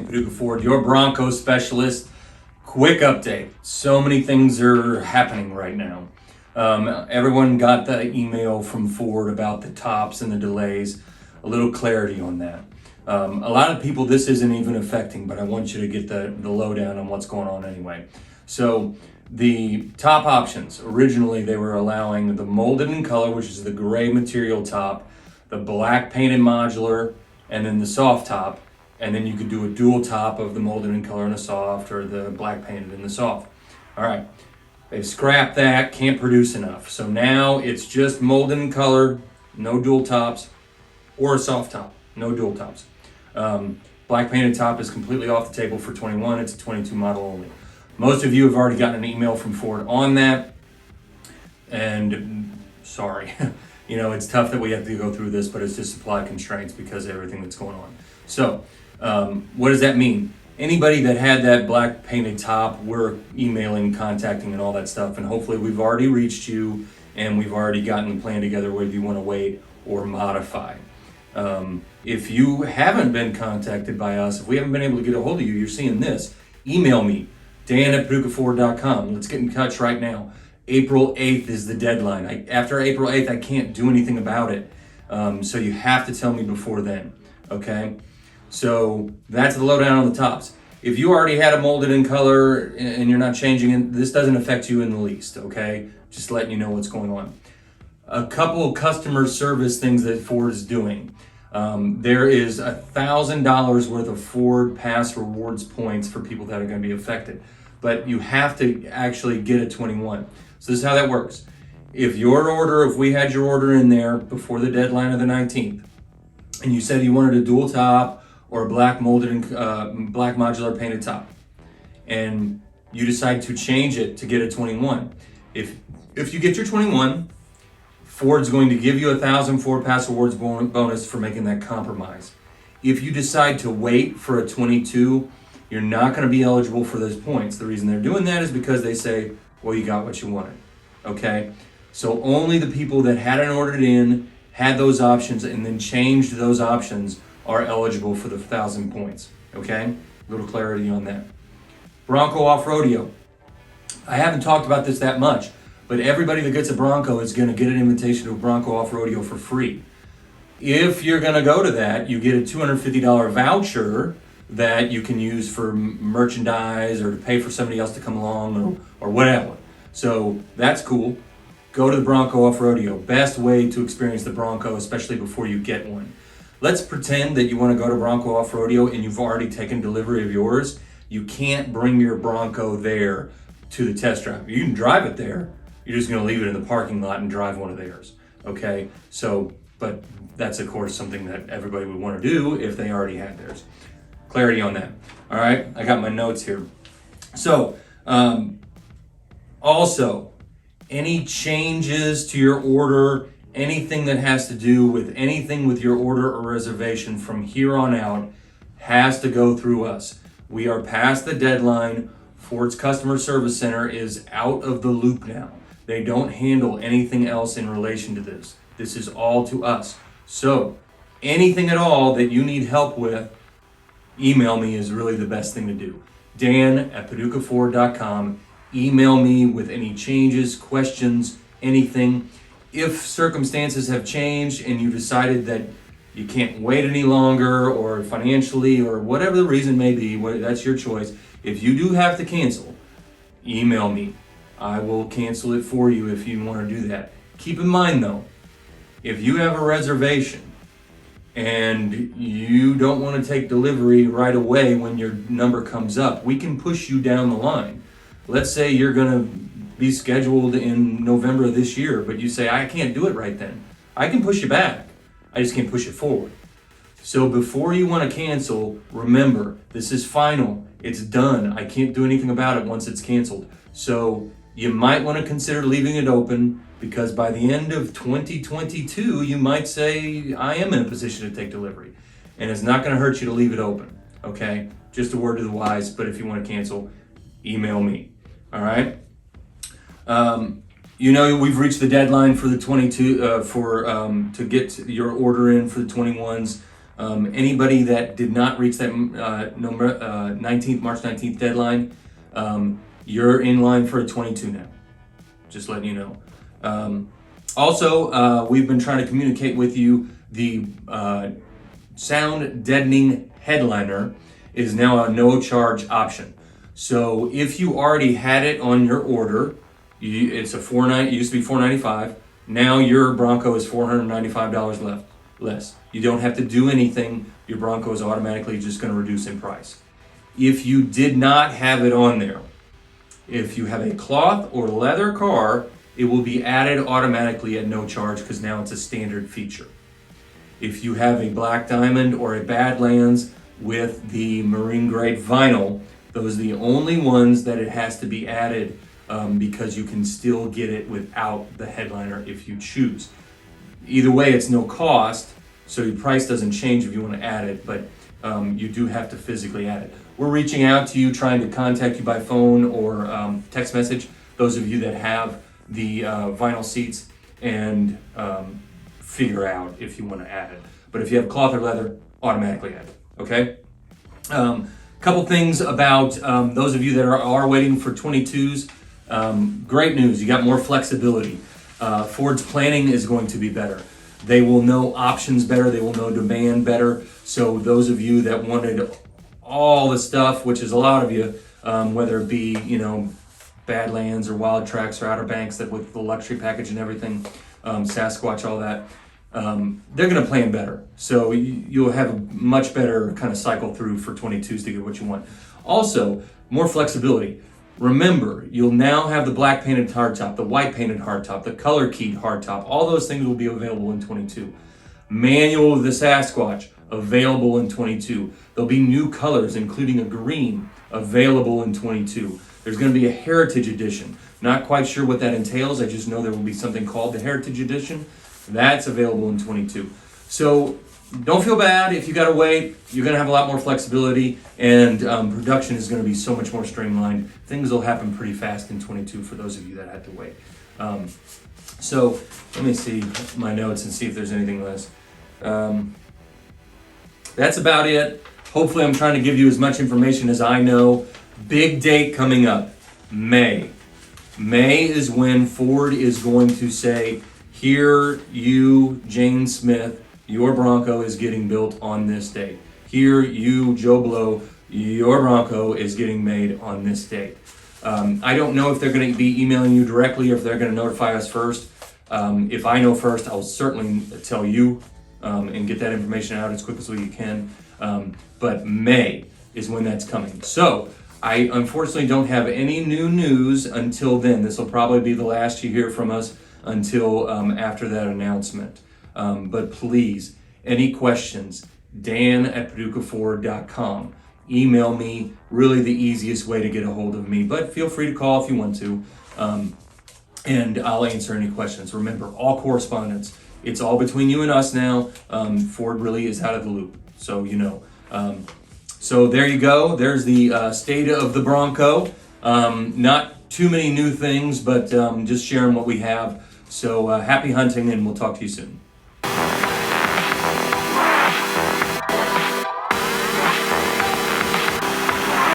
Paducah Ford, your Bronco specialist. Quick update. So many things are happening right now. Everyone got the email from Ford about the tops and the delays. A little clarity on that. A lot of people this isn't even affecting, but I want you to get the lowdown on what's going on anyway. So the top options, originally they were allowing the molded in color, which is the gray material top, the black painted modular, and then the soft top. And then you could do a dual top of the molded in color and the soft, or the black painted in the soft. All right, they've scrapped that, can't produce enough. So now it's just molded in color, no dual tops, or a soft top, no dual tops. Black painted top is completely off the table for 21, it's a 22 model only. Most of you have already gotten an email from Ford on that, and sorry, you know, it's tough that we have to go through this, but it's just supply constraints because of everything that's going on. So, what does that mean? Anybody that had that black painted top, we're emailing, contacting, and all that stuff, and hopefully we've already reached you and we've already gotten a plan together whether you want to wait or modify. If you haven't been contacted by us, if we haven't been able to get a hold of you, you're seeing this, email me, dan@paducahford.com. Let's get in touch right now. April 8th is the deadline. After April 8th, I can't do anything about it. So you have to tell me before then, okay? So that's the lowdown on the tops. If you already had a molded in color and you're not changing it, this doesn't affect you in the least, okay? Just letting you know what's going on. A couple of customer service things that Ford is doing. There is $1,000 worth of Ford Pass Rewards points for people that are going to be affected. But you have to actually get a 21. So this is how that works. If we had your order in there before the deadline of the 19th, and you said you wanted a dual top, or a black molded and black modular painted top, and you decide to change it to get a 21. If you get your 21, Ford's going to give you 1,000 Ford Pass Rewards bonus for making that compromise. If you decide to wait for a 22, you're not going to be eligible for those points. The reason they're doing that is because they say, well, you got what you wanted, okay? So only the people that had it ordered in, had those options, and then changed those options are eligible for the 1,000 points, okay? A little clarity on that. Bronco Off Rodeo. I haven't talked about this that much, but everybody that gets a Bronco is gonna get an invitation to a Bronco Off Rodeo for free. If you're gonna go to that, you get a $250 voucher that you can use for merchandise or to pay for somebody else to come along or whatever. So that's cool. Go to the Bronco Off Rodeo. Best way to experience the Bronco, especially before you get one. Let's pretend that you want to go to Bronco Off Rodeo and you've already taken delivery of yours. You can't bring your Bronco there to the test drive. You can drive it there. You're just going to leave it in the parking lot and drive one of theirs. Okay? So, but that's of course something that everybody would want to do if they already had theirs. Clarity on that. All right? I got my notes here. So, also, any changes to your order, anything that has to do with anything with your order or reservation from here on out has to go through us. We are past the deadline. Ford's Customer Service Center is out of the loop now. They don't handle anything else in relation to this. This is all to us. So anything at all that you need help with, email me is really the best thing to do. Dan@paducahford.com. Email me with any changes, questions, anything. If circumstances have changed and you decided that you can't wait any longer, or financially, or whatever the reason may be, that's your choice. If you do have to cancel, email me. I will cancel it for you if you want to do that. Keep in mind though, if you have a reservation and you don't want to take delivery right away when your number comes up, we can push you down the line. Let's say you're going to be scheduled in November of this year, but you say, I can't do it right then. I can push you back. I just can't push it forward. So before you want to cancel, remember, this is final. It's done. I can't do anything about it once it's canceled. So you might want to consider leaving it open, because by the end of 2022, you might say, I am in a position to take delivery. And it's not going to hurt you to leave it open, okay? Just a word to the wise, but if you want to cancel, email me, all right? we've reached the deadline for the 22 to get your order in for the 21s. Anybody that did not reach that March 19th deadline, you're in line for a 22 now. Just letting you know. Also, we've been trying to communicate with you. The sound deadening headliner is now a no charge option. So if you already had it on your order, it's it used to be $495. Now your Bronco is $495 less. You don't have to do anything. Your Bronco is automatically just going to reduce in price. If you did not have it on there, if you have a cloth or leather car, it will be added automatically at no charge because now it's a standard feature. If you have a black diamond or a Badlands with the marine grade vinyl, those are the only ones that it has to be added because you can still get it without the headliner if you choose. Either way, it's no cost, so your price doesn't change if you want to add it, but you do have to physically add it. We're reaching out to you, trying to contact you by phone or text message, those of you that have the vinyl seats, and figure out if you want to add it. But if you have cloth or leather, automatically add it, okay? Couple things about those of you that are waiting for 22s. Great news, you got more flexibility. Ford's planning is going to be better. They will know options better, they will know demand better. So those of you that wanted all the stuff, which is a lot of you, whether it be, Badlands or Wild Tracks or Outer Banks, that with the luxury package and everything, Sasquatch, all that, they're going to plan better. So you'll have a much better kind of cycle through for 22s to get what you want. Also, more flexibility. Remember, you'll now have the black painted hardtop, the white painted hardtop, the color keyed hardtop. All those things will be available in 22. Manual of the Sasquatch, available in 22. There'll be new colors, including a green, available in 22. There's going to be a Heritage Edition. Not quite sure what that entails. I just know there will be something called the Heritage Edition. That's available in 22. So don't feel bad if you got to wait. You're going to have a lot more flexibility, and production is going to be so much more streamlined. Things will happen pretty fast in 22 for those of you that had to wait. So let me see my notes and see if there's anything less. That's about it. Hopefully I'm trying to give you as much information as I know. Big date coming up, May. May is when Ford is going to say, here, you, Jane Smith, your Bronco is getting built on this date. Here, you, Joe Blow, your Bronco is getting made on this date. I don't know if they're going to be emailing you directly or if they're going to notify us first. If I know first, I'll certainly tell you and get that information out as quick as we can. But May is when that's coming. So I unfortunately don't have any new news until then. This will probably be the last you hear from us until after that announcement. But please, any questions, dan@paducahford.com. Email me, really the easiest way to get a hold of me. But feel free to call if you want to, and I'll answer any questions. Remember, all correspondence, it's all between you and us now. Ford really is out of the loop, so you know. So there you go. There's the state of the Bronco. Not too many new things, but just sharing what we have. So happy hunting, and we'll talk to you soon.